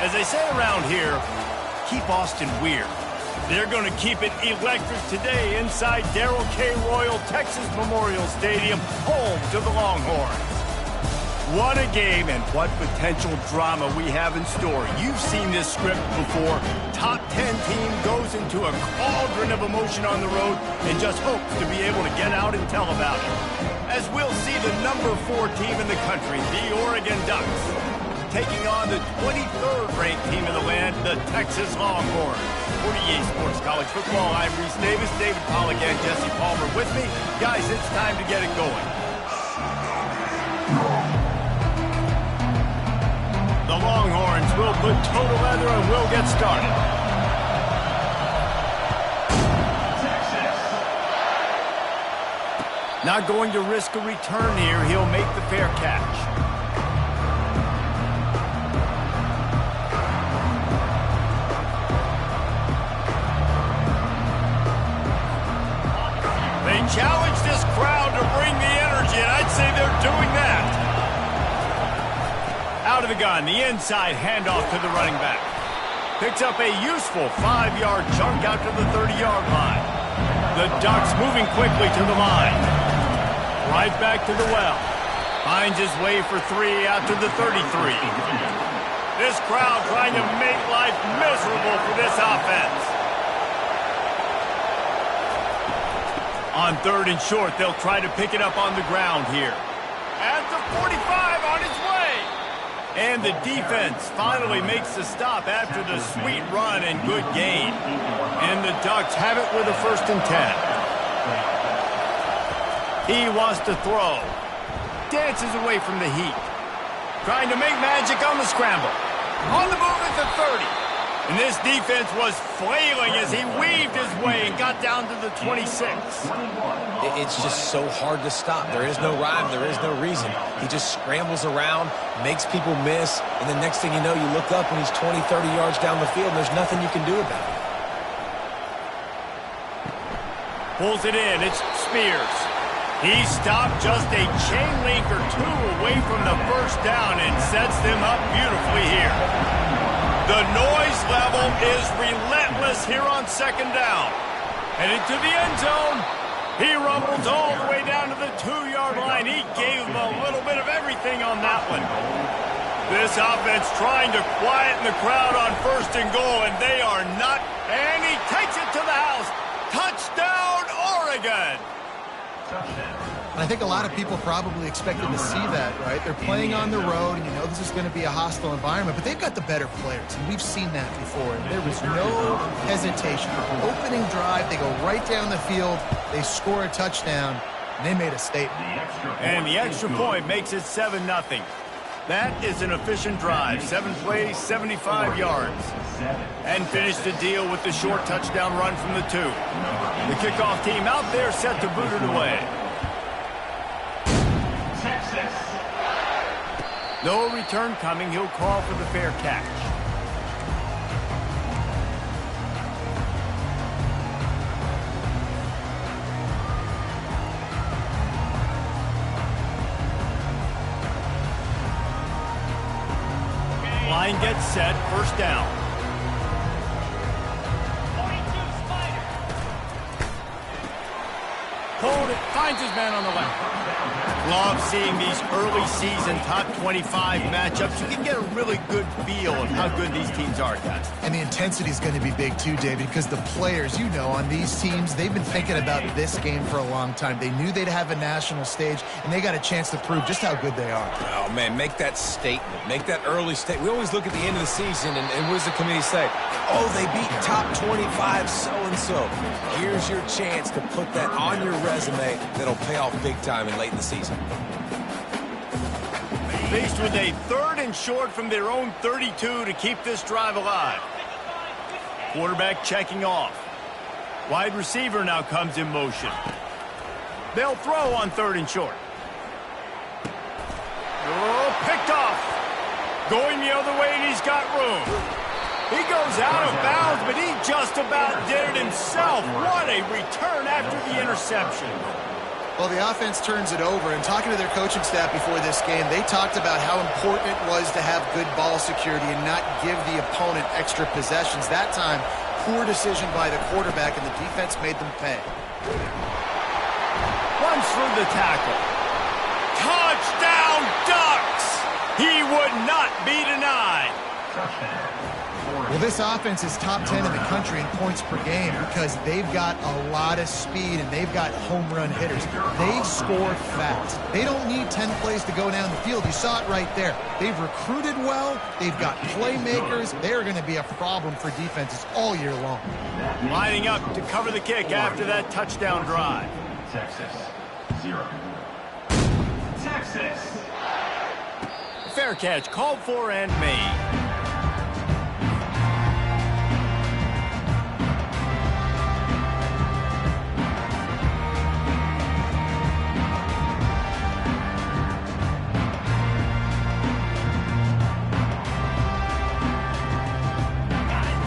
As they say around here, keep Austin weird. They're going to keep it electric today inside Darrell K. Royal Texas Memorial Stadium, home to the Longhorns. What a game and what potential drama we have in store. You've seen this script before. Top 10 team goes into a cauldron of emotion on the road and just hopes to be able to get out and tell about it. As we'll see the number 4 team in the country, the Oregon Ducks, taking on the 23rd ranked team in the land, the Texas Longhorns. For EA Sports College Football, I'm Reese Davis, David Pollack, and Jesse Palmer with me. Guys, it's time to get it going. The Longhorns will put toe to leather and we'll get started. Not going to risk a return here. He'll make the fair catch. They challenge this crowd to bring the energy, and I'd say they're doing that. Out of the gun, the inside handoff to the running back. Picks up a useful 5-yard chunk out to the 30-yard line. The Ducks moving quickly to the line. Right back to the well. Finds his way for 3 out to the 33. This crowd trying to make life miserable for this offense. On 3rd and short, they'll try to pick it up on the ground here. At the 45 on its way. And the defense finally makes the stop after the sweet run and good gain. And the Ducks have it with a 1st and 10. He wants to throw. Dances away from the heat. Trying to make magic on the scramble. On the move at the 30. And this defense was flailing as he weaved his way and got down to the 26. It's just so hard to stop. There is no rhyme. There is no reason. He just scrambles around, makes people miss, and the next thing you know, you look up and he's 20, 30 yards down the field, and there's nothing you can do about it. Pulls it in. It's Spears. He stopped just a chain link or 2 away from the 1st down and sets them up beautifully here. The noise level is relentless here on 2nd down. Headed to the end zone. He rumbles all the way down to the 2-yard line. He gave them a little bit of everything on that one. This offense trying to quieten the crowd on 1st and goal, and they are not. And he takes it to the house. Touchdown, Oregon. I think a lot of people probably expected to see that, right? They're playing on the road, and you know this is going to be a hostile environment, but they've got the better players, and we've seen that before. And there was no hesitation. Opening drive, they go right down the field, they score a touchdown, and they made a statement. And the extra point makes it 7-0. That is an efficient drive. 7 plays, 75 yards. And finished the deal with the short touchdown run from the 2. The kickoff team out there set to boot it away. No return coming. He'll call for the fair catch. Line gets set. 1st down. Hold it. Finds his man on the left. Love seeing these early season top 25 matchups. You can get a really good feel of how good these teams are, guys. And the intensity is going to be big too, David, because the players, you know, on these teams, they've been thinking about this game for a long time. They knew they'd have a national stage, and they got a chance to prove just how good they are. Oh, man, make that statement. Make that early statement. We always look at the end of the season, and what does the committee say? Oh, they beat top 25 so-and-so. Here's your chance to put that on your resume that'll pay off big time in late in the season. Faced with a 3rd and short from their own 32 to keep this drive alive. Quarterback checking off. Wide receiver now comes in motion. They'll throw on 3rd and short. Oh, picked off. Going the other way, and he's got room. He goes out of bounds, but he just about did it himself. What a return after the interception. Well, the offense turns it over, and talking to their coaching staff before this game, they talked about how important it was to have good ball security and not give the opponent extra possessions. That time, poor decision by the quarterback, and the defense made them pay. Runs through the tackle. Touchdown, Ducks! He would not be denied. Well, this offense is top 10 in the country in points per game because they've got a lot of speed and they've got home run hitters. They score fast. They don't need 10 plays to go down the field. You saw it right there. They've recruited well. They've got playmakers. They're going to be a problem for defenses all year long. Lining up to cover the kick after that touchdown drive. Texas, 0. Texas. Fair catch called for and made.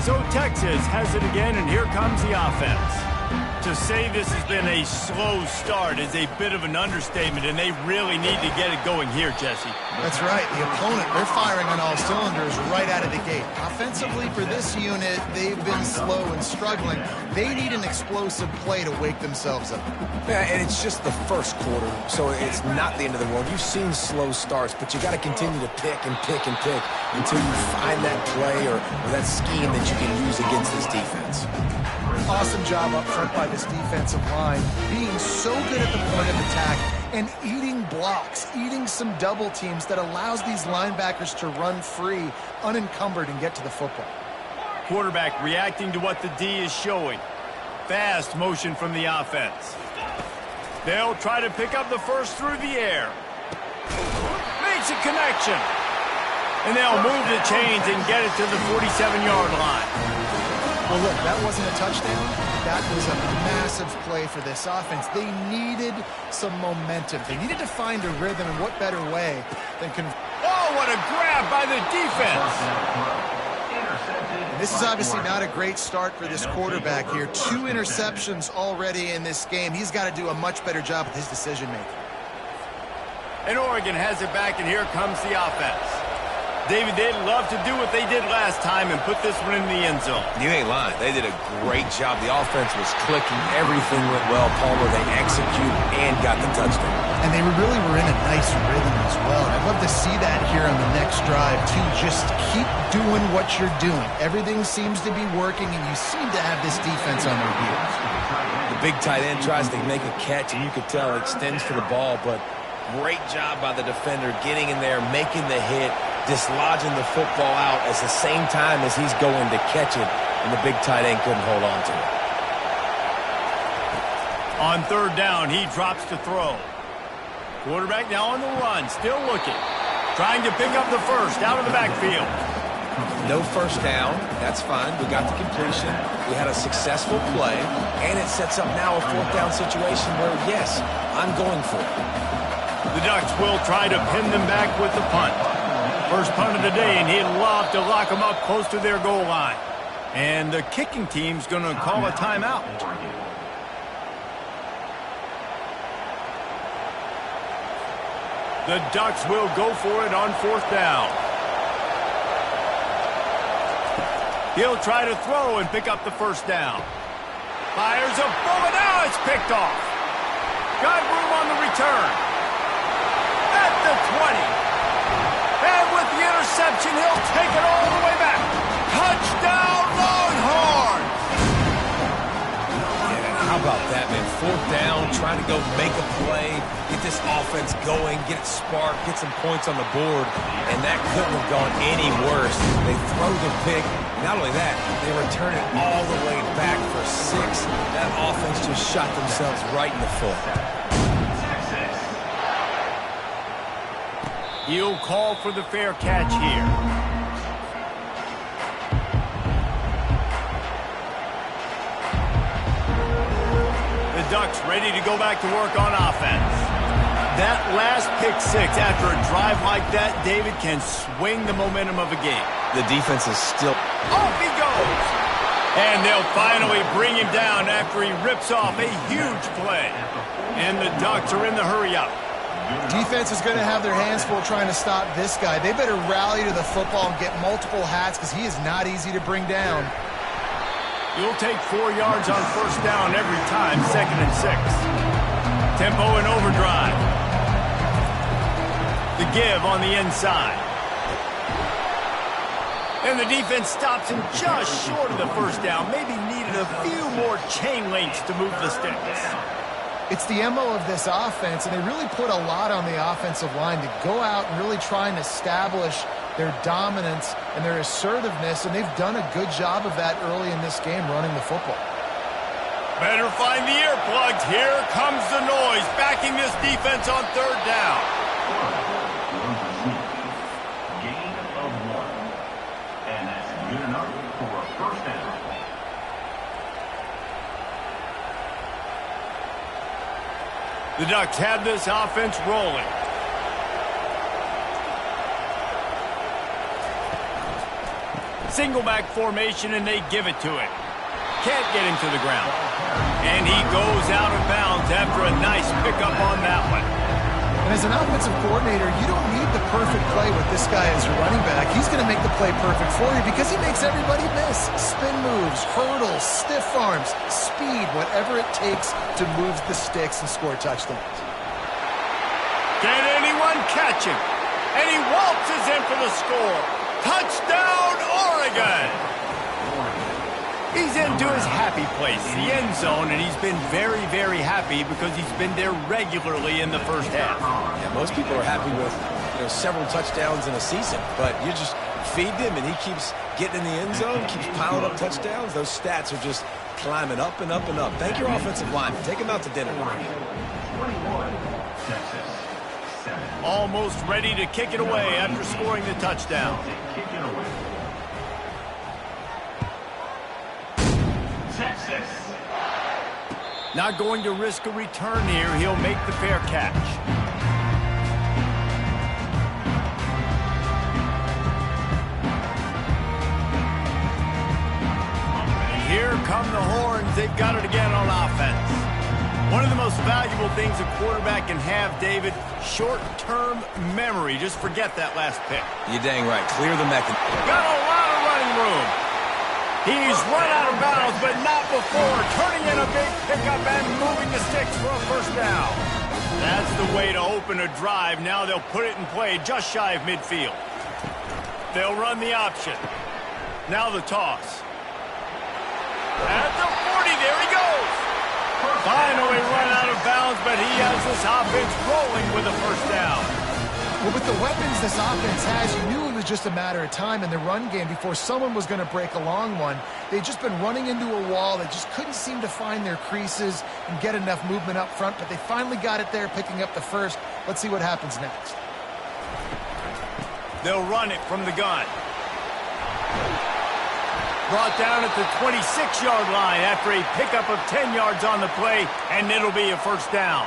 So Texas has it again, and here comes the offense. To say this has been a slow start is a bit of an understatement, and they really need to get it going here, Jesse. That's right. The opponent, they're firing on all cylinders right out of the gate. Offensively, for this unit, they've been slow and struggling. They need an explosive play to wake themselves up. Yeah, and it's just the first quarter, so it's not the end of the world. You've seen slow starts, but you got to continue to pick and pick and pick until you find that play or that scheme that you can use against this defense. Awesome job up front by this defensive line, being so good at the point of attack and eating blocks, eating some double teams that allows these linebackers to run free, unencumbered, and get to the football. Quarterback reacting to what the D is showing. Fast motion from the offense. They'll try to pick up the first through the air. Makes a connection. And they'll move the chains and get it to the 47-yard line. Well, look, that wasn't a touchdown. That was a massive play for this offense. They needed some momentum. They needed to find a rhythm, and what better way than... Oh, what a grab by the defense! And this is obviously not a great start for this quarterback here. 2 interceptions already in this game. He's got to do a much better job with his decision-making. And Oregon has it back, and here comes the offense. David, they'd love to do what they did last time and put this one in the end zone. You ain't lying. They did a great job. The offense was clicking. Everything went well. Palmer, they executed and got the touchdown. And they really were in a nice rhythm as well. I'd love to see that here on the next drive, too. Just keep doing what you're doing. Everything seems to be working, and you seem to have this defense on their heels. The big tight end tries to make a catch, and you could tell it extends for the ball, but great job by the defender getting in there, making the hit, dislodging the football out at the same time as he's going to catch it, and the big tight end couldn't hold on to it. On third down, he drops to throw. Quarterback now on the run, still looking. Trying to pick up the first out of the backfield. No first down. That's fine. We got the completion. We had a successful play, and it sets up now a fourth down situation where, yes, I'm going for it. The Ducks will try to pin them back with the punt. First punt of the day, and he'd love to lock them up close to their goal line. And the kicking team's going to call a timeout. The Ducks will go for it on fourth down. He'll try to throw and pick up the first down. Fires a bullet. Now it's picked off. Got room on the return. At the 20. And with the interception, he'll take it all the way back. Touchdown, Longhorns! Yeah, how about that, man? Fourth down, trying to go make a play, get this offense going, get it sparked, get some points on the board, and that couldn't have gone any worse. They throw the pick. Not only that, they return it all the way back for 6. That offense just shot themselves right in the foot. He'll call for the fair catch here. The Ducks ready to go back to work on offense. That last pick 6 after a drive like that, David, can swing the momentum of a game. The defense is still... Off he goes! And they'll finally bring him down after he rips off a huge play. And the Ducks are in the hurry-up. Defense is going to have their hands full trying to stop this guy. They better rally to the football and get multiple hats because he is not easy to bring down. You'll take 4 yards on first down every time, 2nd and 6. Tempo and overdrive. The give on the inside. And the defense stops him just short of the first down. Maybe needed a few more chain links to move the sticks. It's the MO of this offense, and they really put a lot on the offensive line to go out and really try and establish their dominance and their assertiveness, and they've done a good job of that early in this game running the football. Better find the earplugs. Here comes the noise, backing this defense on third down. Gain of 1. And that's good enough for a first down. The Ducks have this offense rolling. Single back formation, and they give it to him. Can't get him to the ground. And he goes out of bounds after a nice pickup on that one. And as an offensive coordinator, you don't need the perfect play with this guy as your running back. He's going to make the play perfect for you because he makes everybody miss. Spin moves, hurdles, stiff arms, speed, whatever it takes to move the sticks and score touchdowns. Can anyone catch him? And he waltzes in for the score. Touchdown, Oregon! He's into his happy place, the end zone, and he's been very, very happy because he's been there regularly in the first half. Yeah, most people are happy with several touchdowns in a season, but you just feed him and he keeps getting in the end zone, keeps piling up touchdowns. Those stats are just climbing up and up and up. Thank your offensive lineman. Take him out to dinner. 21, Texas, 7. Almost ready to kick it away after scoring the touchdown. Kick it away. Texas. Not going to risk a return here. He'll make the fair catch. And here come the horns. They've got it again on offense. One of the most valuable things a quarterback can have, David, short-term memory. Just forget that last pick. You're dang right. Clear the mechanism. Got a lot of running room. He's run out of bounds, but not before. Turning in a big pickup and moving the sticks for a first down. That's the way to open a drive. Now they'll put it in play just shy of midfield. They'll run the option. Now the toss. At the 40, there he goes. Finally run out of bounds, but he has this offense rolling with a first down. Well, with the weapons this offense has, you knew it was just a matter of time in the run game before someone was going to break a long one. They'd just been running into a wall. They just couldn't seem to find their creases and get enough movement up front, but they finally got it there, picking up the first. Let's see what happens next. They'll run it from the gun. Brought down at the 26-yard line after a pickup of 10 yards on the play, and it'll be a first down.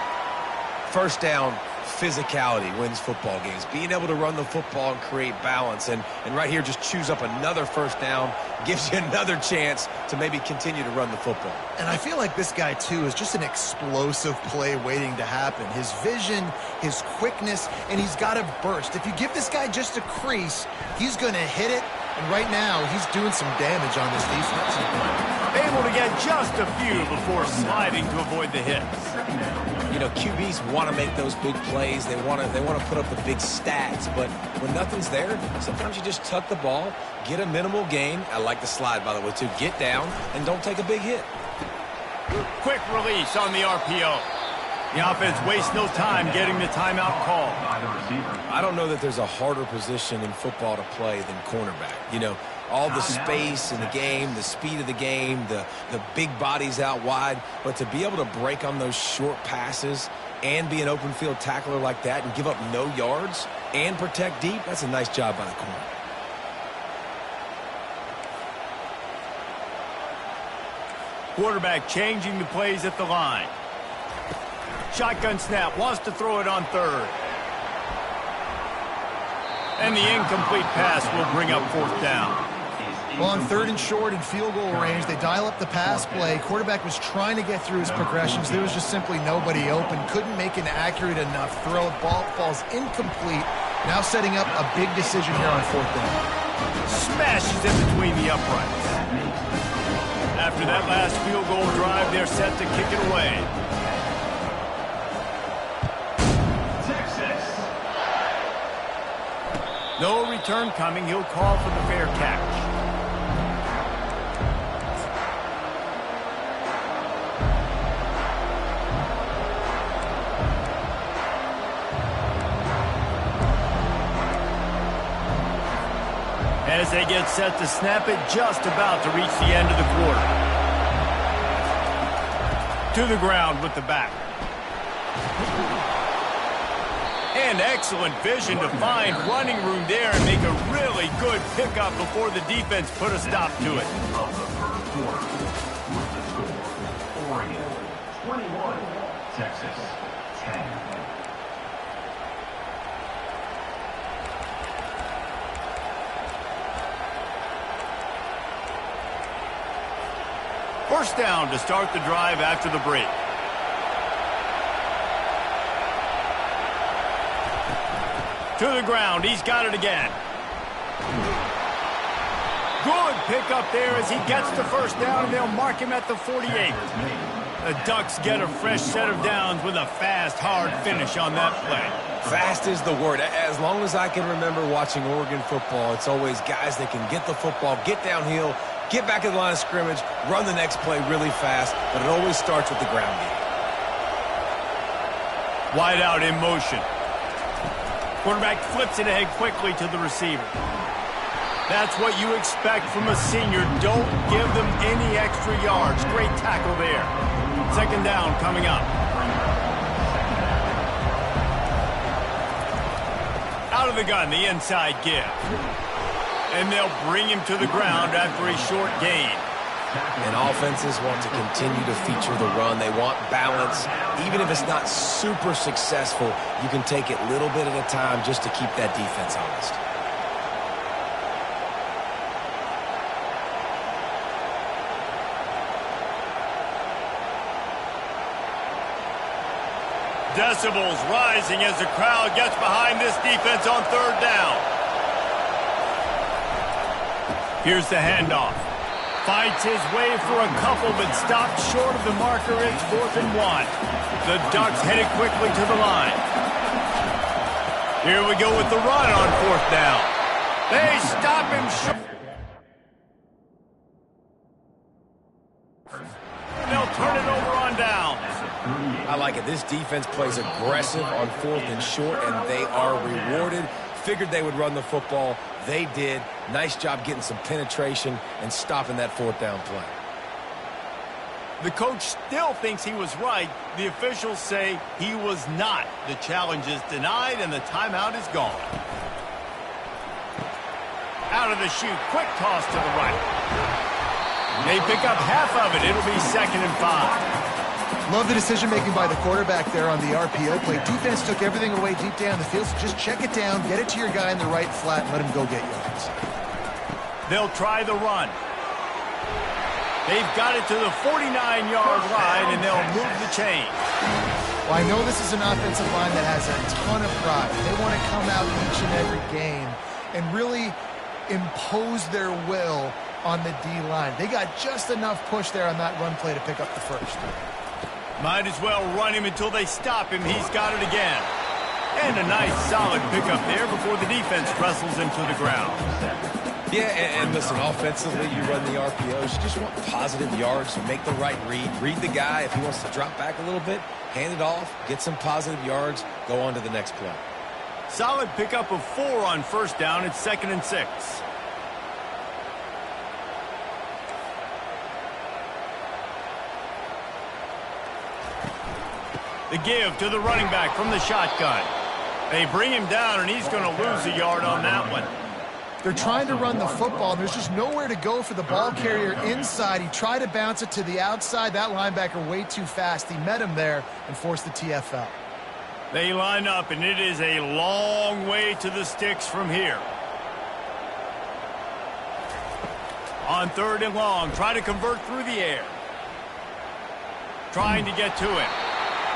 First down, physicality wins football games. Being able to run the football and create balance. And right here, just choose up another first down, gives you another chance to maybe continue to run the football. And I feel like this guy, too, is just an explosive play waiting to happen. His vision, his quickness, and he's got a burst. If you give this guy just a crease, he's going to hit it. And right now, he's doing some damage on this defense. Able to get just a few before sliding to avoid the hits. You know, QBs want to make those big plays. They want to put up the big stats. But when nothing's there, sometimes you just tuck the ball, get a minimal gain. I like the slide, by the way, too. Get down and don't take a big hit. Quick release on the RPO. The offense wastes no time getting the timeout call. I don't know that there's a harder position in football to play than cornerback. You know, all the space in the game, the speed of the game, the big bodies out wide. But to be able to break on those short passes and be an open field tackler like that and give up no yards and protect deep, that's a nice job by the corner. Quarterback changing the plays at the line. Shotgun snap, wants to throw it on third. And the incomplete pass will bring up fourth down. Well, on 3rd and short and field goal range, they dial up the pass play. Quarterback was trying to get through his progressions. There was just simply nobody open. Couldn't make an accurate enough throw. Ball falls incomplete. Now setting up a big decision here on 4th down. Smashes in between the uprights. After that last field goal drive, they're set to kick it away. Texas. No return coming. He'll call for the fair catch. As they get set to snap it, just about to reach the end of the quarter. To the ground with the back. And excellent vision to find running room there and make a really good pickup before the defense put a stop to it. Of the first quarter, with the score, Oregon 21, Texas 10. First down to start the drive after the break. To the ground. He's got it again. Good pickup there as he gets the first down, and they'll mark him at the 48. The Ducks get a fresh set of downs with a fast, hard finish on that play. Fast is the word. As long as I can remember watching Oregon football, it's always guys that can get the football, get downhill, get back in the line of scrimmage, run the next play really fast, but it always starts with the ground game. Wide out in motion. Quarterback flips it ahead quickly to the receiver. That's what you expect from a senior. Don't give them any extra yards. Great tackle there. Second down coming up. Out of the gun, the inside give. And they'll bring him to the ground after a short gain. And offenses want to continue to feature the run. They want balance. Even if it's not super successful, you can take it little bit at a time just to keep that defense honest. Decibels rising as the crowd gets behind this defense on third down. Here's the handoff. Fights his way for a couple, but stopped short of the marker. It's 4th and 1. The Ducks headed quickly to the line. Here we go with the run on 4th down. They stop him short. They'll turn it over on down. I like it. This defense plays aggressive on 4th and short, and they are rewarded. Figured they would run the football. They did. Nice job getting some penetration and stopping that 4th down play. The coach still thinks he was right. The officials say he was not. The challenge is denied, and the timeout is gone. Out of the chute. Quick toss to the right. They pick up half of it. It'll be 2nd and 5. Love the decision-making by the quarterback there on the RPO play. Defense took everything away deep down the field, so just check it down, get it to your guy in the right flat, and let him go get yards. They'll try the run. They've got it to the 49-yard line, and they'll move the chain. Well, I know this is an offensive line that has a ton of pride. They want to come out each and every game and really impose their will on the D-line. They got just enough push there on that run play to pick up the first. Might as well run him until they stop him. He's got it again. And a nice solid pickup there before the defense wrestles him to the ground. Yeah, and listen, offensively, you run the RPOs. You just want positive yards. Make the right read. Read the guy. If he wants to drop back a little bit, hand it off, get some positive yards, go on to the next play. Solid pickup of 4 on first down. It's 2nd and 6. The give to the running back from the shotgun. They bring him down, and he's going to lose a yard on that one. They're trying to run the football, and there's just nowhere to go for the ball carrier inside. He tried to bounce it to the outside. That linebacker way too fast. He met him there and forced the TFL. They line up, and it is a long way to the sticks from here. On 3rd and long, try to convert through the air. Trying to get to it.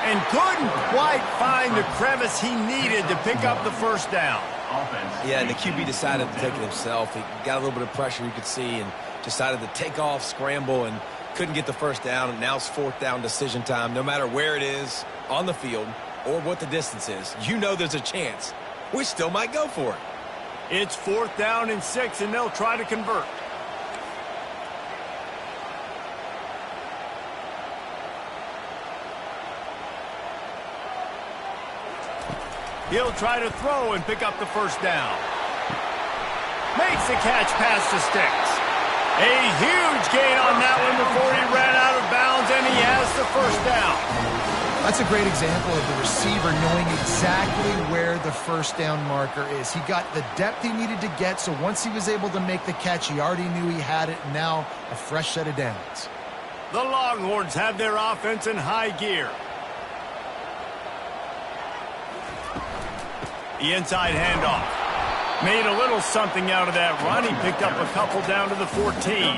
And couldn't quite find the crevice he needed to pick up the first down. Yeah, and the QB decided to take it himself. He got a little bit of pressure, you could see, and decided to take off, scramble, and couldn't get the first down. And now it's 4th down decision time. No matter where it is on the field or what the distance is, you know there's a chance we still might go for it. It's 4th down and 6, and they'll try to convert. He'll try to throw and pick up the first down. Makes the catch past the sticks. A huge gain on that one before he ran out of bounds, and he has the first down. That's a great example of the receiver knowing exactly where the first down marker is. He got the depth he needed to get, so once he was able to make the catch, he already knew he had it, and now a fresh set of downs. The Longhorns have their offense in high gear. The inside handoff. Made a little something out of that run. He picked up a couple down to the 14.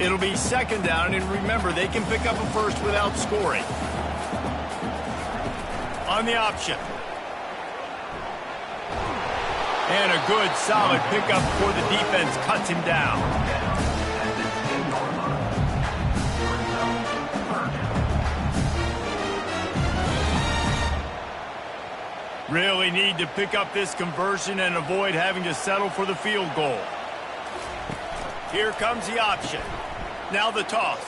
It'll be 2nd down, and remember, they can pick up a first without scoring. On the option. And a good, solid pickup before the defense cuts him down. Really need to pick up this conversion and avoid having to settle for the field goal. Here comes the option. Now the toss.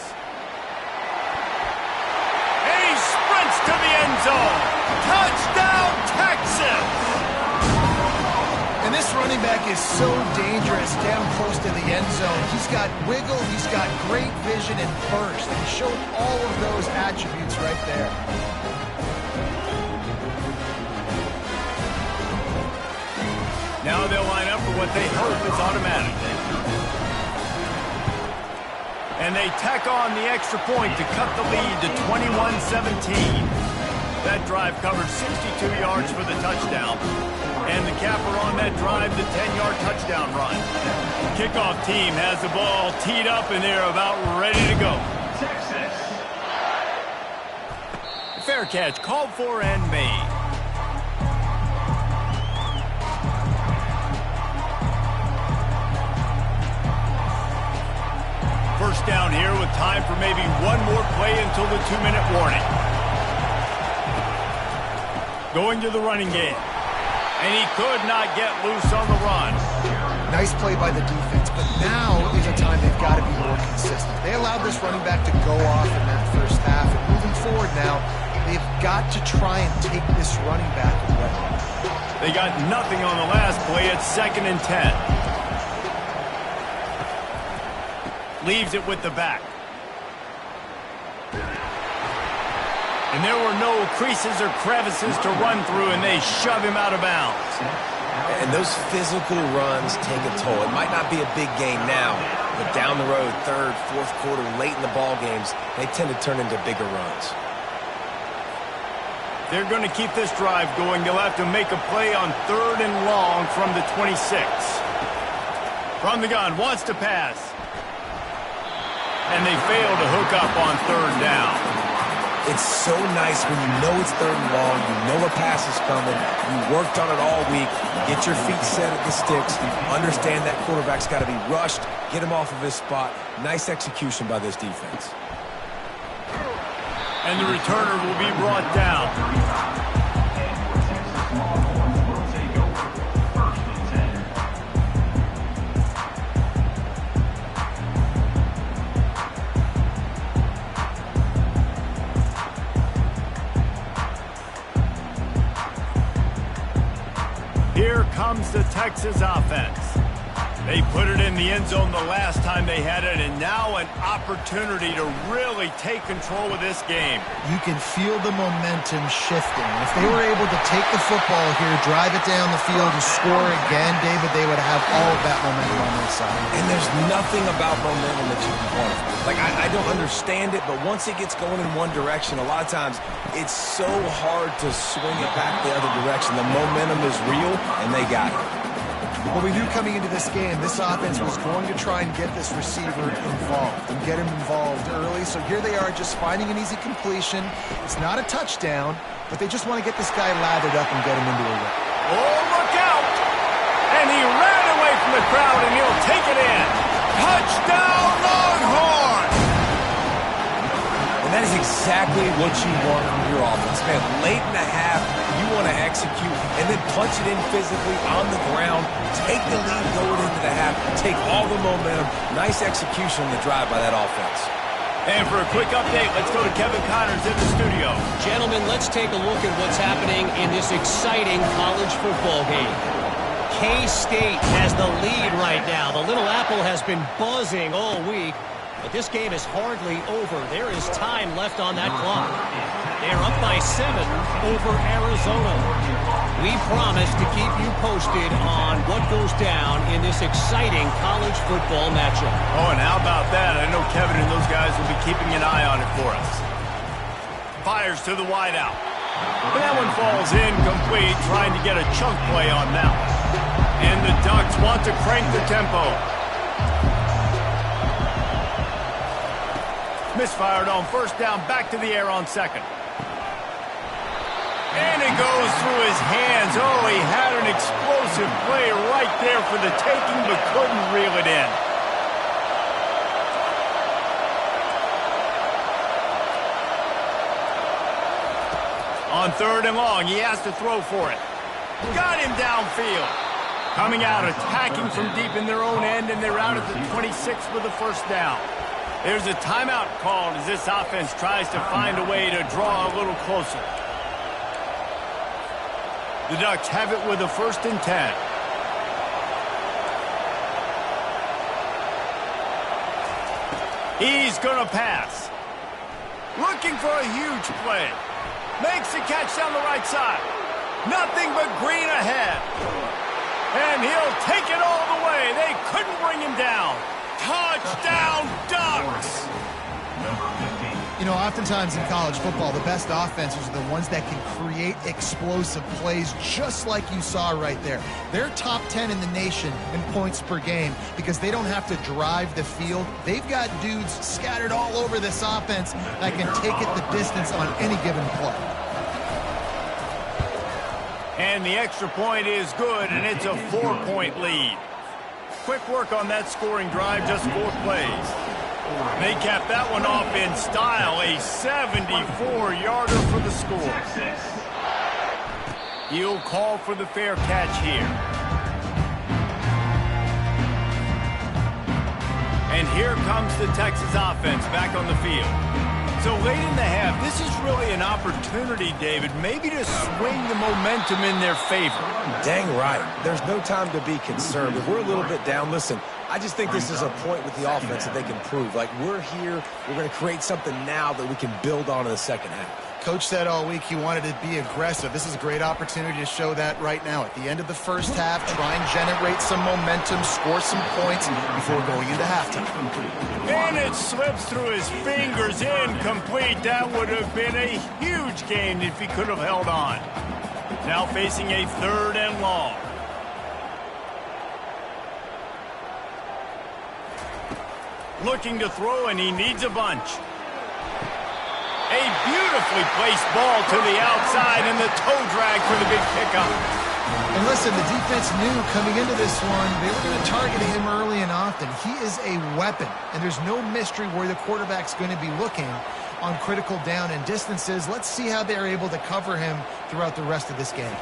And he sprints to the end zone. Touchdown, Texas! And this running back is so dangerous down close to the end zone. He's got wiggle, he's got great vision and burst. And he showed all of those attributes right there. Now they'll line up for what they hope is automatic. And they tack on the extra point to cut the lead to 21-17. That drive covered 62 yards for the touchdown. And the capper on that drive, the 10-yard touchdown run. Kickoff team has the ball teed up, and they're about ready to go. Texas. Fair catch called for and made. First down here with time for maybe one more play until the 2-minute warning. Going to the running game. And he could not get loose on the run. Nice play by the defense, but now is a time they've got to be more consistent. They allowed this running back to go off in that first half, and moving forward now, they've got to try and take this running back away. They got nothing on the last play. It's 2nd and 10. Leaves it with the back. And there were no creases or crevices to run through, and they shove him out of bounds. And those physical runs take a toll. It might not be a big game now, but down the road, 3rd, 4th quarter, late in the ball games, they tend to turn into bigger runs. They're going to keep this drive going. They'll have to make a play on 3rd and long from the 26. From the gun, wants to pass. And they fail to hook up on 3rd down. It's so nice when you know it's 3rd and long, you know a pass is coming, you worked on it all week, get your feet set at the sticks, understand that quarterback's got to be rushed, get him off of his spot. Nice execution by this defense. And the returner will be brought down. Here comes the Texas offense. They put it in the end zone the last time they had it, and now an opportunity to really take control of this game. You can feel the momentum shifting. If they were able to take the football here, drive it down the field, and score again, David, they would have have all of that momentum on their side. And there's nothing about momentum that you can quantify. Like, I don't understand it, but once it gets going in one direction, a lot of times it's so hard to swing it back the other direction. The momentum is real, and they got it. Well, we knew coming into this game, this offense was going to try and get this receiver involved and get him involved early. So here they are just finding an easy completion. It's not a touchdown, but they just want to get this guy lathered up and get him into a run. Oh, look out! And he ran away from the crowd, and he'll take it in. Touchdown, Longhorn! And that is exactly what you want from your offense, man. Late in the half, you want to execute and then punch it in physically on the ground, take the lead going into the half, take all the momentum. Nice execution on the drive by that offense. And for a quick update, let's go to Kevin Connors in the studio. Gentlemen, let's take a look at what's happening in this exciting college football game. K-State has the lead right now. The Little Apple has been buzzing all week, but this game is hardly over. There is time left on that clock. They're up by 7 over Arizona. We promise to keep you posted on what goes down in this exciting college football matchup. Oh, and how about that? I know Kevin and those guys will be keeping an eye on it for us. Fires to the wideout. But that one falls incomplete, trying to get a chunk play on that one. And the Ducks want to crank the tempo. Misfired on first down, back to the air on second. And it goes through his hands. Oh, he had an explosive play right there for the taking, but couldn't reel it in. On third and long, he has to throw for it. Got him downfield. Coming out, attacking from deep in their own end, and they're out at the 26 with the first down. There's a timeout called as this offense tries to find a way to draw a little closer. The Ducks have it with a 1st and 10. He's going to pass. Looking for a huge play. Makes the catch down the right side. Nothing but green ahead. And he'll take it all the way. They couldn't bring him down. Touchdown, Ducks! You know, oftentimes in college football, the best offenses are the ones that can create explosive plays just like you saw right there. They're top 10 in the nation in points per game because they don't have to drive the field. They've got dudes scattered all over this offense that can take it the distance on any given play. And the extra point is good, and it's a 4-point lead. Quick work on that scoring drive, just 4 plays. They cap that one off in style, a 74-yarder for the score. He'll call for the fair catch here. And here comes the Texas offense back on the field. So late in the half, this is really an opportunity, David, maybe to swing the momentum in their favor. Dang right. There's no time to be concerned. If we're a little bit down, listen, I just think this is a point with the offense that they can prove. Like, we're here, we're going to create something now that we can build on in the second half. Coach said all week he wanted to be aggressive. This is a great opportunity to show that right now. At the end of the first half, try and generate some momentum, score some points before going into halftime. And it slips through his fingers, incomplete. That would have been a huge gain if he could have held on. Now facing a 3rd and long. Looking to throw, and he needs a bunch. A beautifully placed ball to the outside, and the toe drag for the big pickup. And listen, the defense knew coming into this one, they were going to target him early and often. He is a weapon, and there's no mystery where the quarterback's going to be looking on critical down and distances. Let's see how they're able to cover him throughout the rest of this game.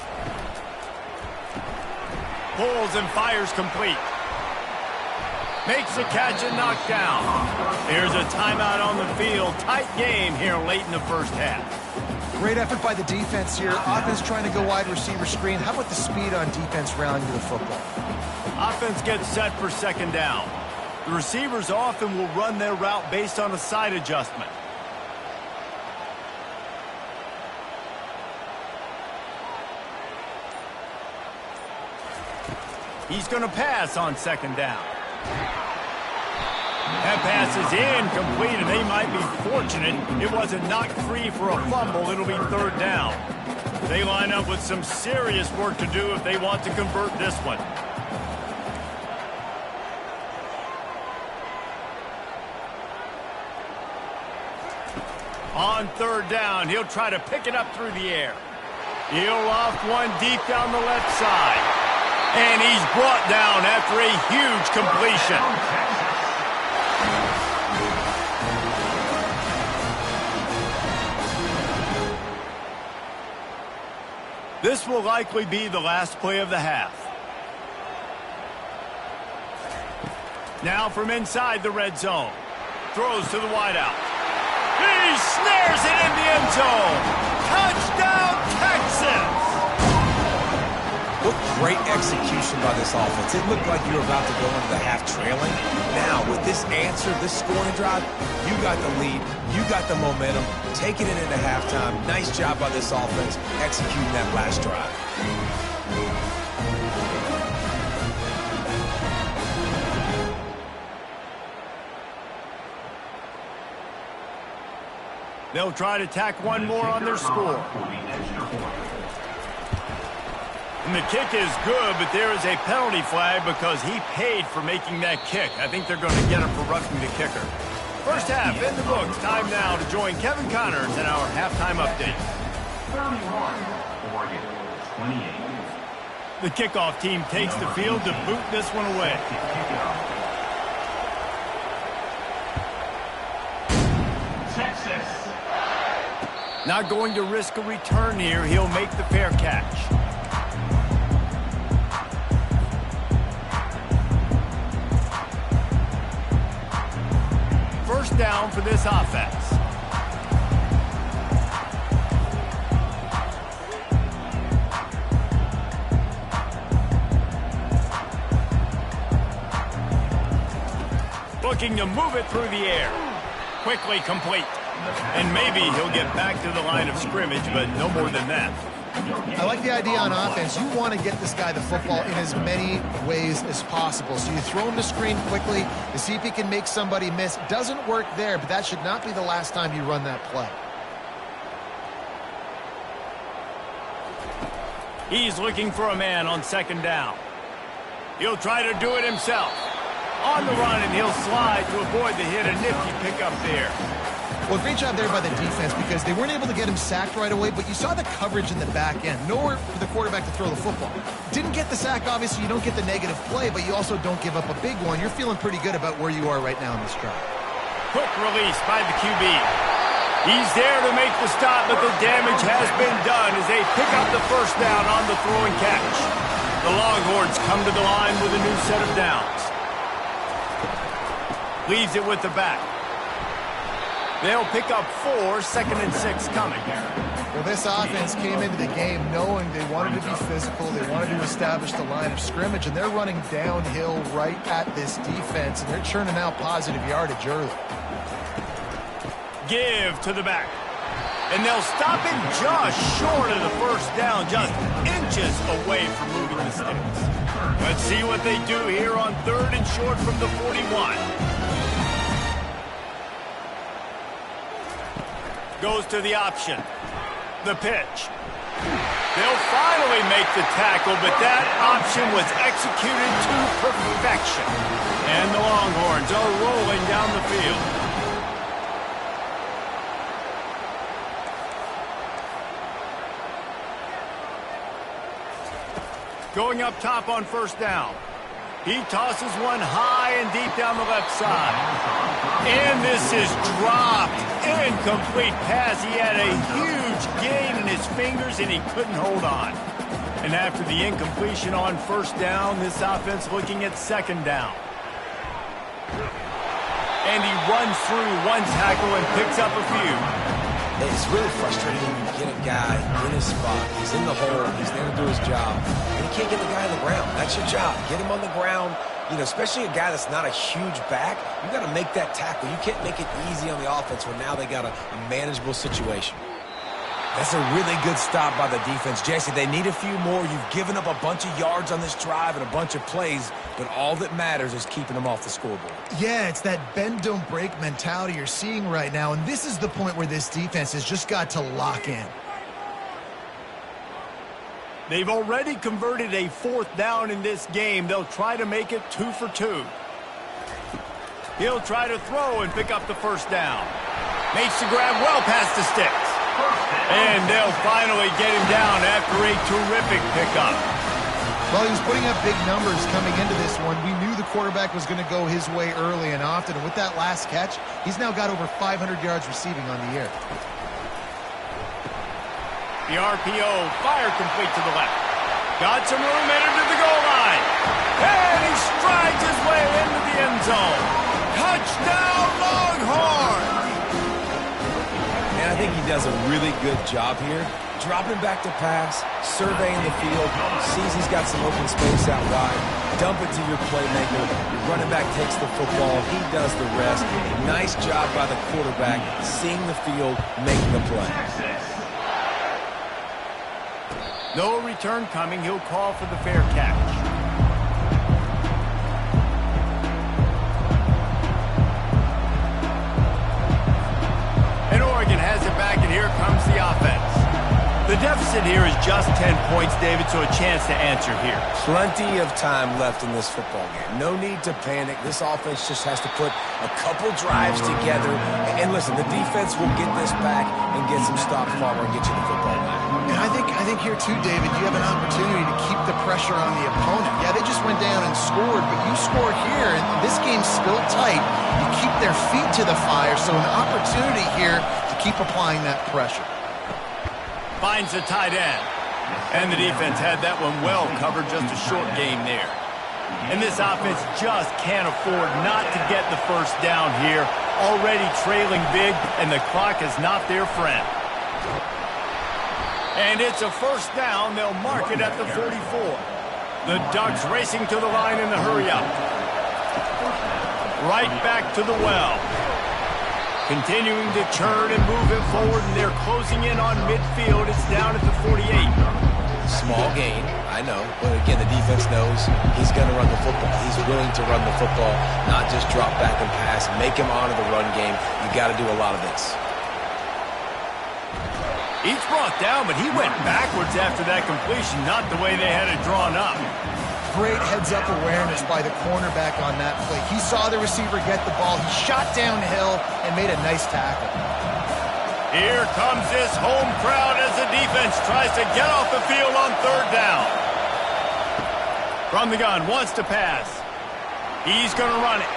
Pulls and fires complete. Makes the catch and knocked down. Here's a timeout on the field. Tight game here late in the first half. Great effort by the defense here. Offense trying to go wide receiver screen. How about the speed on defense rallying to the football? Offense gets set for 2nd down. The receivers often will run their route based on a side adjustment. He's going to pass on second down. That pass is incomplete, and they might be fortunate it wasn't knocked free for a fumble. It'll be third down. They line up with some serious work to do if they want to convert this one. On third down, he'll try to pick it up through the air. He'll loft one deep down the left side. And he's brought down after a huge completion. This will likely be the last play of the half. Now from inside the red zone. Throws to the wideout. He snares it in the end zone. Touchdown, Texas! What great execution by this offense. It looked like you were about to go into the half trailing. Now, with this answer, this scoring drive, you got the lead, you got the momentum, taking it into halftime. Nice job by this offense executing that last drive. They'll try to tack one more on their score. And the kick is good, but there is a penalty flag because he paid for making that kick. I think they're going to get him for roughing the kicker. First half in the books. Time now to join Kevin Connors in our halftime update. 31, Oregon, 28. The kickoff team takes the field to boot this one away. Texas. Not going to risk a return here. He'll make the fair catch. First down for this offense. Looking to move it through the air. Quickly complete. And maybe he'll get back to the line of scrimmage, but no more than that. I like the idea on offense. You want to get this guy the football in as many ways as possible. So you throw him to screen quickly to see if he can make somebody miss. Doesn't work there, but that should not be the last time you run that play. He's looking for a man on second down. He'll try to do it himself. On the run, and he'll slide to avoid the hit. A nifty pickup there. Well, great job there by the defense because they weren't able to get him sacked right away, but you saw the coverage in the back end. Nowhere for the quarterback to throw the football. Didn't get the sack, obviously. You don't get the negative play, but you also don't give up a big one. You're feeling pretty good about where you are right now in this drive. Quick release by the QB. He's there to make the stop, but the damage has been done as they pick up the first down on the throw and catch. The Longhorns come to the line with a new set of downs. Leaves it with the back. They'll pick up 4, 2nd and 6 coming. Well, this offense came into the game knowing they wanted to be physical. They wanted to establish the line of scrimmage, and they're running downhill right at this defense, and they're churning out positive yardage early. Give to the back. And they'll stop it just short of the first down, just inches away from moving the sticks. Let's see what they do here on 3rd and short from the 41. Goes to the option. The pitch. They'll finally make the tackle, but that option was executed to perfection. And the Longhorns are rolling down the field. Going up top on first down. He tosses one high and deep down the left side. And this is dropped. Incomplete pass. He had a huge gain in his fingers, and he couldn't hold on. And after the incompletion on first down, this offense looking at second down. And he runs through one tackle and picks up a few. It's really frustrating when you get a guy in his spot. He's in the hole. He's there to do his job. And you can't get the guy on the ground. That's your job. Get him on the ground. You know, especially a guy that's not a huge back. You got to make that tackle. You can't make it easy on the offense when now they got a manageable situation. That's a really good stop by the defense. Jesse, they need a few more. You've given up a bunch of yards on this drive and a bunch of plays, but all that matters is keeping them off the scoreboard. Yeah, it's that bend, don't break mentality you're seeing right now, and this is the point where this defense has just got to lock in. They've already converted a 4th down in this game. They'll try to make it 2 for 2. He'll try to throw and pick up the first down. Makes the grab well past the sticks. And they'll finally get him down after a terrific pickup. Well, he was putting up big numbers coming into this one. We knew the quarterback was going to go his way early and often. And with that last catch, he's now got over 500 yards receiving on the year. The RPO fired complete to the left. Got some room headed to the goal line. And he strides his way into the end zone. Touchdown, Longhorns! And I think he does a really good job here. Dropping back to pass, surveying the field, sees he's got some open space out wide, dump it to your playmaker. Your running back takes the football. He does the rest. Nice job by the quarterback, seeing the field, making the play. No return coming. He'll call for the fair catch. And Oregon has it back, and here comes the offense. The deficit here is just 10 points, David, so a chance to answer here. Plenty of time left in this football game. No need to panic. This offense just has to put a couple drives together. And listen, the defense will get this back and get some stops, Farmer, and get you the football back. And I think here too, David, you have an opportunity to keep the pressure on the opponent. Yeah, they just went down and scored, but you score here, and this game's still tight. You keep their feet to the fire, so an opportunity here to keep applying that pressure. Finds the tight end. And the defense had that one well covered, just a short game there. And this offense just can't afford not to get the first down here. Already trailing big, and the clock is not their friend. And it's a first down. They'll mark it at the 44. The Ducks racing to the line in the hurry-up. Right back to the well. Continuing to churn and move it forward, and they're closing in on midfield. It's down at the 48. Small gain, I know. But again, the defense knows he's going to run the football. He's willing to run the football, not just drop back and pass, make him honor the run game. You got to do a lot of this. He's brought down, but he went backwards after that completion, not the way they had it drawn up. Great heads-up awareness by the cornerback on that play. He saw the receiver get the ball. He shot downhill and made a nice tackle. Here comes this home crowd as the defense tries to get off the field on 3rd down. From the gun, wants to pass. He's going to run it.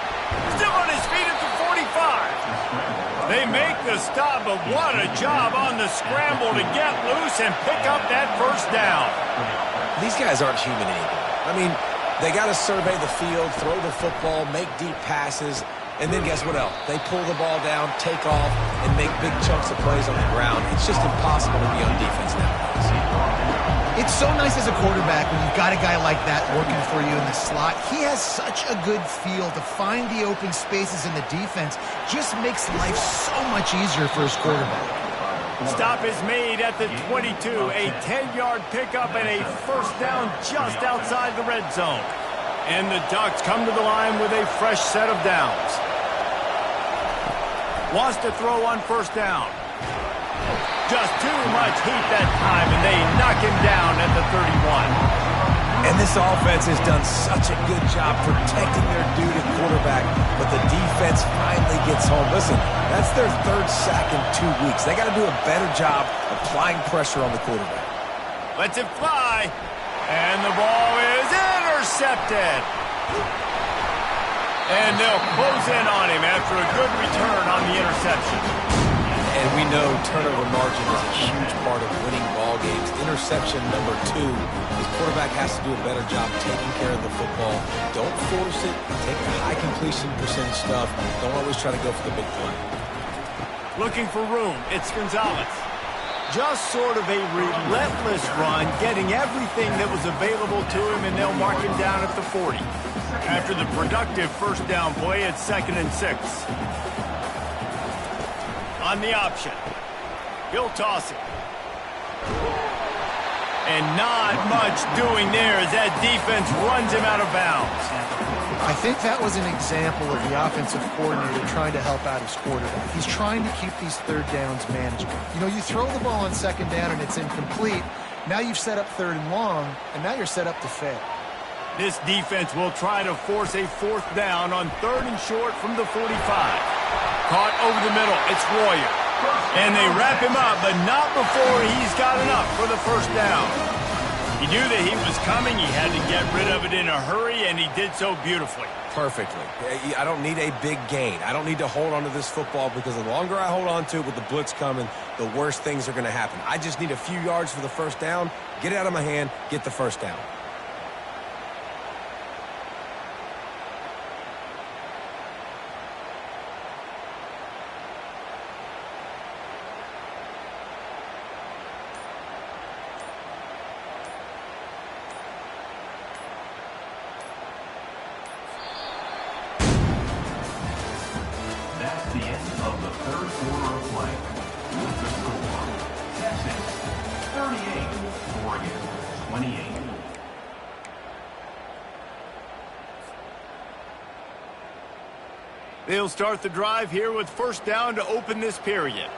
Still on his feet at the 45. They make the stop, but what a job on the scramble to get loose and pick up that first down. These guys aren't human anymore. I mean, they got to survey the field, throw the football, make deep passes, and then guess what else? They pull the ball down, take off, and make big chunks of plays on the ground. It's just impossible to be on defense nowadays. It's so nice as a quarterback when you've got a guy like that working for you in the slot. He has such a good feel to find the open spaces in the defense. Just makes life so much easier for his quarterback. Stop is made at the 22. A 10-yard pickup and a first down just outside the red zone. And the Ducks come to the line with a fresh set of downs. Wants to throw on first down. Just too much heat that time, and they knock him down at the 31. And this offense has done such a good job protecting their dude at quarterback, but the defense finally gets home. Listen, that's their 3rd sack in 2 weeks. They got to do a better job applying pressure on the quarterback. Lets it fly, and the ball is intercepted. And they'll close in on him after a good return on the interception. And we know turnover margin is a huge part of winning ball games. Interception number 2. His quarterback has to do a better job taking care of the football. Don't force it. Take the high completion percentage stuff. Don't always try to go for the big play. Looking for room. It's Gonzalez. Just sort of a relentless run, getting everything that was available to him, and they'll mark him down at the 40. After the productive first down play, it's 2nd and 6. On the option. He'll toss it. And not much doing there as that defense runs him out of bounds. I think that was an example of the offensive coordinator trying to help out his quarterback. He's trying to keep these third downs manageable. You know, you throw the ball on second down and it's incomplete. Now you've set up third and long, and now you're set up to fail. This defense will try to force a fourth down on third and short from the 45. Caught over the middle. It's Royer. And they wrap him up, but not before he's got enough for the first down. He knew that he was coming. He had to get rid of it in a hurry, and he did so beautifully. Perfectly. I don't need a big gain. I don't need to hold on to this football because the longer I hold on to it with the blitz coming, the worse things are going to happen. I just need a few yards for the first down, get it out of my hand, get the first down. That's the end of the third quarter of play. With the score, Texas 38, Oregon 28. They'll start the drive here with first down to open this period.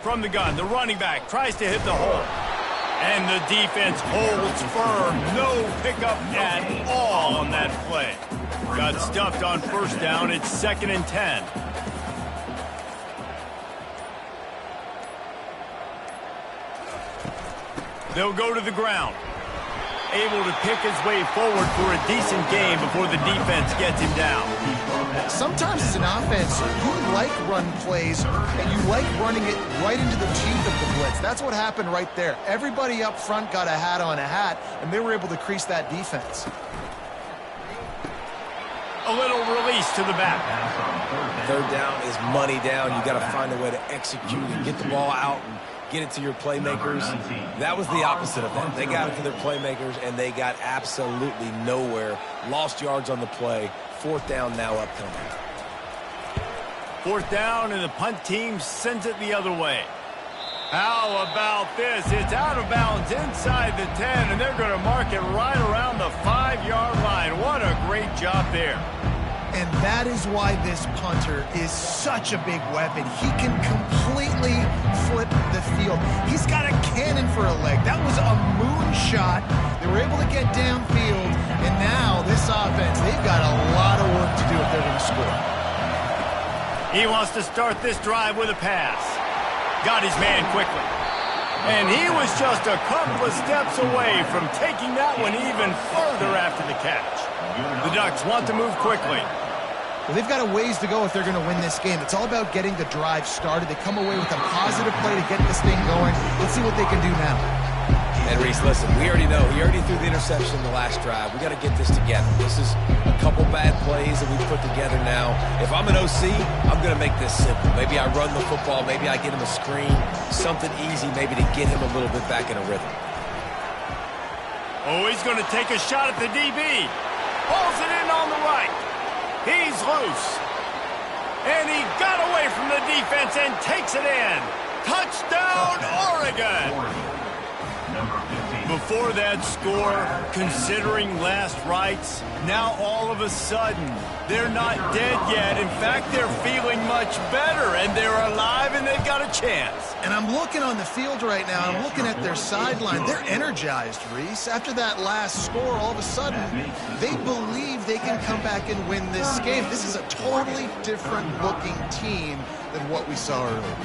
From the gun, the running back tries to hit the hole. And the defense holds firm. No pickup at all on that play. Got stuffed on first down. It's 2nd and 10. They'll go to the ground. Able to pick his way forward for a decent game before the defense gets him down. Sometimes as an offense, you like run plays, and you like running it right into the teeth of the blitz. That's what happened right there. Everybody up front got a hat on a hat, and they were able to crease that defense. A little release to the back. Third down is money down. You got to find a way to execute and get the ball out and get it to your playmakers. That was the opposite of that. They got it to their playmakers, and they got absolutely nowhere. Lost yards on the play. Fourth down now upcoming. Fourth down, and the punt team sends it the other way. How about this? It's out of bounds inside the 10, and they're going to mark it right around the 5-yard line. What a great job there. And that is why this punter is such a big weapon. He can completely flip the field. He's got a cannon for a leg. That was a moonshot. They were able to get downfield, and now this offense, they've got a lot of work to do if they're going to score. He wants to start this drive with a pass. Got his man quickly. And he was just a couple of steps away from taking that one even further after the catch. The Ducks want to move quickly. Well, they've got a ways to go if they're going to win this game. It's all about getting the drive started. They come away with a positive play to get this thing going. Let's see what they can do now. And Reese, listen, we already know. He already threw the interception the last drive. We got to get this together. This is a couple bad plays that we put together now. If I'm an OC, I'm going to make this simple. Maybe I run the football. Maybe I get him a screen. Something easy maybe to get him a little bit back in a rhythm. Oh, he's going to take a shot at the DB. Pulls it in on the right. He's loose. And he got away from the defense and takes it in. Touchdown, Oregon! Before that score, considering last rites, now all of a sudden, they're not dead yet. In fact, they're feeling much better, and they're alive, and they've got a chance. And I'm looking on the field right now, I'm looking at their sideline. They're energized, Reese. After that last score, all of a sudden, they believe they can come back and win this game. This is a totally different-looking team than what we saw earlier.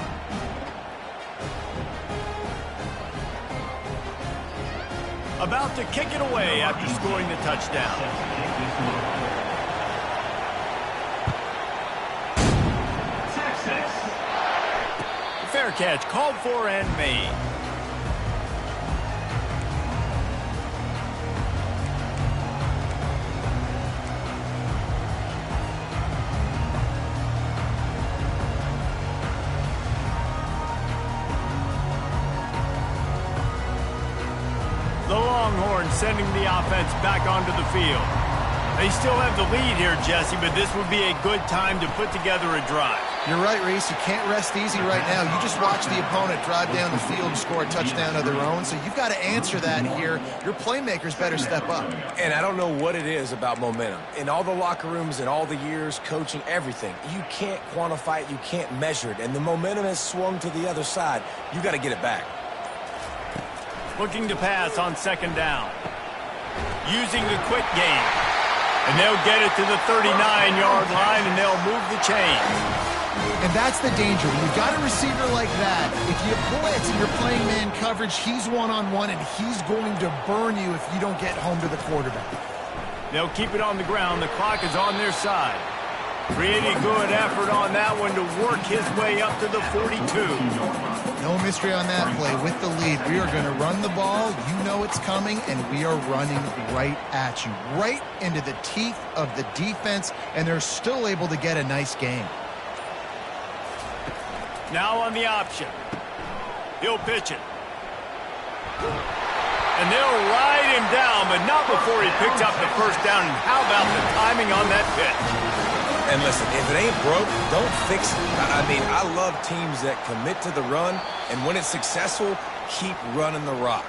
About to kick it away after scoring the touchdown. Fair catch called for and made. The Longhorns sending the offense back onto the field. They still have the lead here, Jesse, but this would be a good time to put together a drive. You're right, Reese. You can't rest easy right now. You just watch the opponent drive down the field and score a touchdown of their own, so you've got to answer that here. Your playmakers better step up. And I don't know what it is about momentum. In all the locker rooms, in all the years, coaching, everything, you can't quantify it, you can't measure it, and the momentum has swung to the other side. You got to get it back. Looking to pass on second down. Using the quick game. And they'll get it to the 39-yard line, and they'll move the chains. And that's the danger. When you've got a receiver like that, if you blitz and you're playing man coverage, he's one-on-one, and he's going to burn you if you don't get home to the quarterback. They'll keep it on the ground. The clock is on their side. Pretty good effort on that one to work his way up to the 42. No mystery on that play. With the lead, we are going to run the ball. You know it's coming, and we are running right at you, right into the teeth of the defense, and they're still able to get a nice game. Now on the option. He'll pitch it. And they'll ride him down, but not before he picks up the first down. And how about the timing on that pitch? And listen, if it ain't broke, don't fix it. I mean, I love teams that commit to the run, and when it's successful, keep running the rock.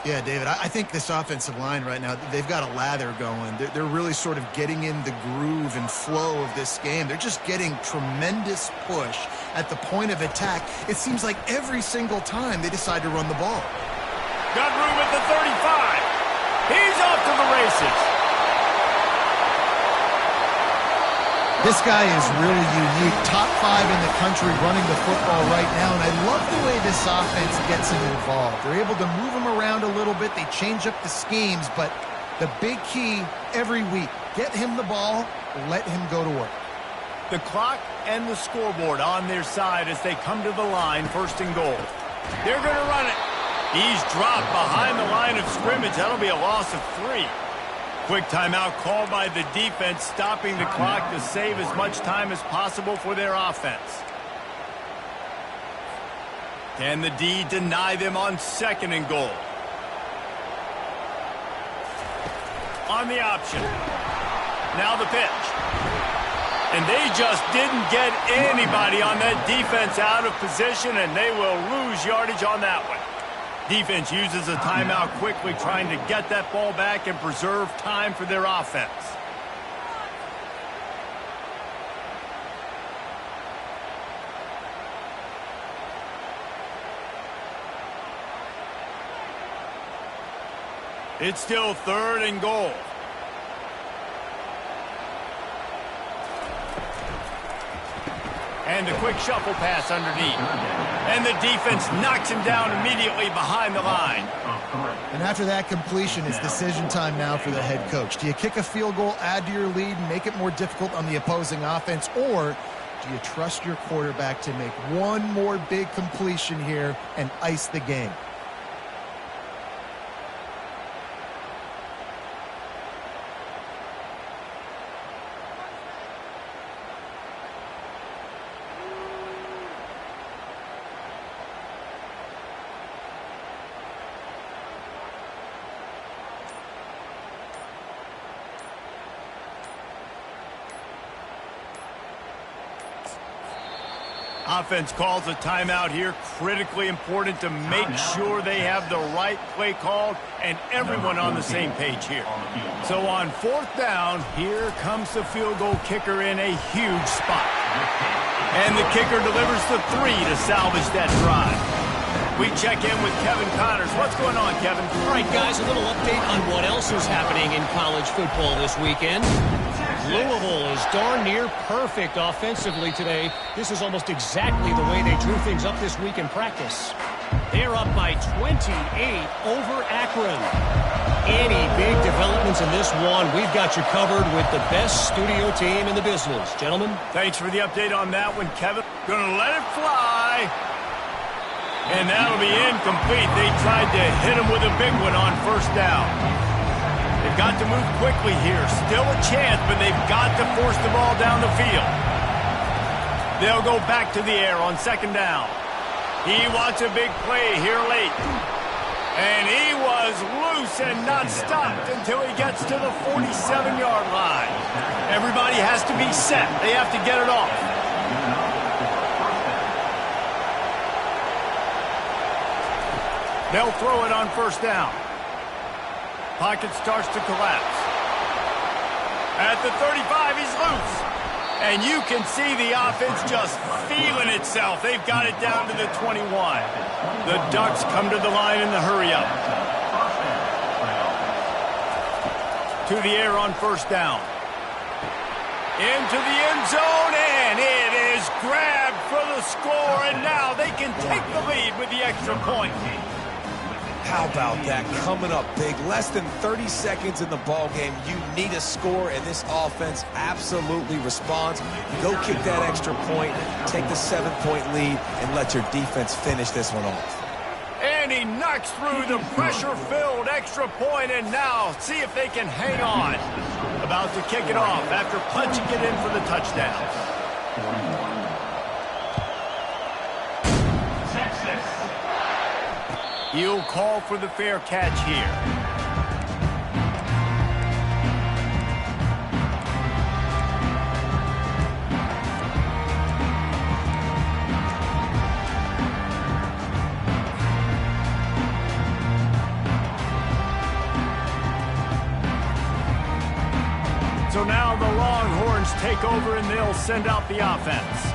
Yeah, David, I think this offensive line right now, they've got a lather going. They're really sort of getting in the groove and flow of this game. They're just getting tremendous push at the point of attack. It seems like every single time they decide to run the ball. Got room at the 35. He's off to the races. This guy is really unique. Top 5 in the country running the football right now, and I love the way this offense gets him involved. They're able to move him around a little bit. They change up the schemes, but the big key every week, get him the ball, let him go to work. The clock and the scoreboard on their side as they come to the line, first and goal. They're going to run it. He's dropped behind the line of scrimmage. That'll be a loss of 3. Quick timeout called by the defense, stopping the clock to save as much time as possible for their offense. Can the D deny them on second and goal? On the option. Now the pitch. And they just didn't get anybody on that defense out of position, and they will lose yardage on that one. Defense uses a timeout quickly, trying to get that ball back and preserve time for their offense. It's still third and goal. And a quick shuffle pass underneath. And the defense knocks him down immediately behind the line. And after that completion, it's decision time now for the head coach. Do you kick a field goal, add to your lead, and make it more difficult on the opposing offense, or do you trust your quarterback to make one more big completion here and ice the game? Offense calls a timeout here. Critically important to make sure they have the right play called and everyone on the same page here. So on fourth down, here comes the field goal kicker in a huge spot. And the kicker delivers the 3 to salvage that drive. We check in with Kevin Connors. What's going on, Kevin? All right, guys, a little update on what else is happening in college football this weekend. Louisville is darn near perfect offensively today. This is almost exactly the way they drew things up this week in practice. They're up by 28 over Akron. Any big developments in this one, we've got you covered with the best studio team in the business. Gentlemen? Thanks for the update on that one, Kevin. Gonna let it fly. And that'll be incomplete. They tried to hit him with a big one on first down. They've got to move quickly here. Still a chance, but they've got to force the ball down the field. They'll go back to the air on second down. He wants a big play here late. And he was loose and not stopped until he gets to the 47-yard line. Everybody has to be set. They have to get it off. They'll throw it on first down. Pocket starts to collapse. At the 35, he's loose. And you can see the offense just feeling itself. They've got it down to the 21. The Ducks come to the line in the hurry-up. To the air on first down. Into the end zone, and it is grabbed for the score. And now they can take the lead with the extra point. How about that? Coming up big. Less than 30 seconds in the ball game. You need a score, and this offense absolutely responds. Go kick that extra point, take the 7-point lead, and let your defense finish this one off. And he knocks through the pressure-filled extra point, and now see if they can hang on. About to kick it off after punching it in for the touchdown. He'll call for the fair catch here. So now the Longhorns take over and they'll send out the offense.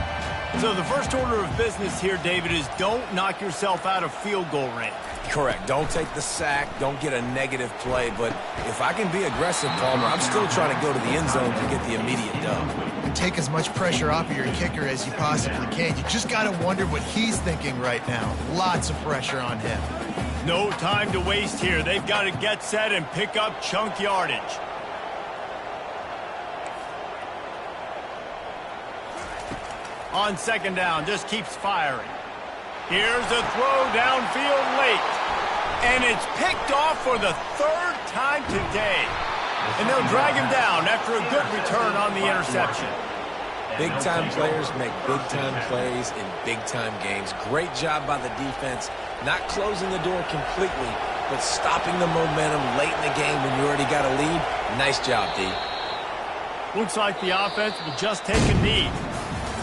So the first order of business here, David, is don't knock yourself out of field goal range. Correct. Don't take the sack. Don't get a negative play. But if I can be aggressive, Palmer, I'm still trying to go to the end zone to get the immediate dub. And take as much pressure off of your kicker as you possibly can. You just got to wonder what he's thinking right now. Lots of pressure on him. No time to waste here. They've got to get set and pick up chunk yardage. On second down, just keeps firing. Here's a throw downfield late. And it's picked off for the third time today. And they'll drag him down after a good return on the interception. Big-time players make big-time plays in big-time games. Great job by the defense, not closing the door completely, but stopping the momentum late in the game when you already got a lead. Nice job, D. Looks like the offense will just take a knee.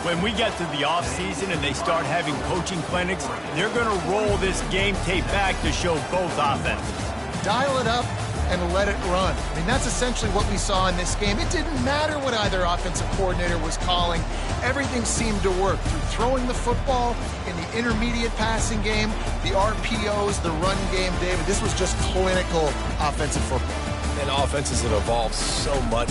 When we get to the offseason and they start having coaching clinics, they're going to roll this game tape back to show both offenses. Dial it up and let it run. I mean, that's essentially what we saw in this game. It didn't matter what either offensive coordinator was calling. Everything seemed to work through throwing the football in the intermediate passing game, the RPOs, the run game, David. This was just clinical offensive football. And offenses have evolved so much.